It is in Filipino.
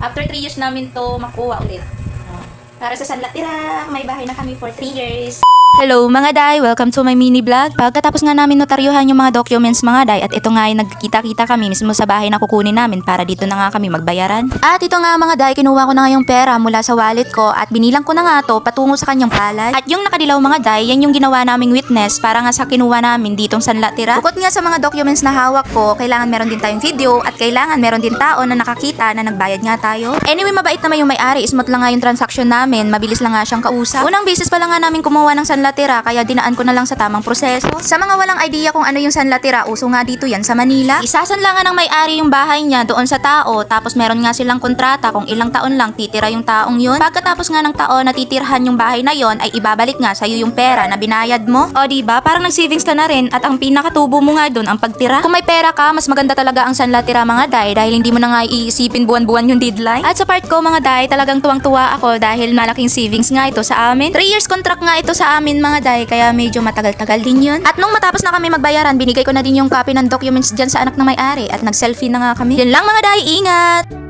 After 3 years namin to makuha ulit. Para sa San Latira, may bahay na kami for 3 years. Hello mga day, welcome to my mini vlog. Pagkatapos nga namin notaryuhan yung mga documents mga day at ito nga ay nagkita-kita kami mismo sa bahay na kukunin namin para dito na nga kami magbayaran. At ito nga mga day, kinuha ko na nga yung pera mula sa wallet ko at binilang ko na nga to patungo sa kanyang palay. At yung nakadilaw mga day, yan yung ginawa naming witness para nga sa kinuha namin ditong San Latira. Bukod nga sa mga documents na hawak ko, kailangan meron din tayong video at kailangan meron din tao na nakakita na nagbayad nga tayo. Anyway, mabait naman yung may-ari, smooth lang nga yung transaction namin, mabilis lang nga siyang kausap. Unang beses pa lang nga namin kumuha ng San Latira kaya dinaan ko na lang sa tamang proseso. Sa mga walang idea kung ano yung San Latira, uso nga dito yan sa Manila. Isasanlangan ng may-ari yung bahay niya doon sa tao, tapos meron nga silang kontrata kung ilang taon lang titira yung taong yun. Pagkatapos nga ng taon na titirhan yung bahay na yon ay ibabalik nga sa'yo yung pera na binayad mo. O diba, parang nag-savings ka na rin at ang pinakatubo mo nga doon ang pagtira. Kung may pera ka, mas maganda talaga ang San Latira mga day dahil hindi mo na nga iisipin buwan-buwan yung deadline. At sa part ko mga day, talagang tuwang-tuwa ako dahil malaking savings nga ito sa amin. 3 years contract nga ito sa amin mga day kaya medyo matagal-tagal din yun. At nung matapos na kami magbayaran, binigay ko na din yung copy ng documents dyan sa anak ng may-ari at nag-selfie na nga kami. Yun lang mga day, ingat!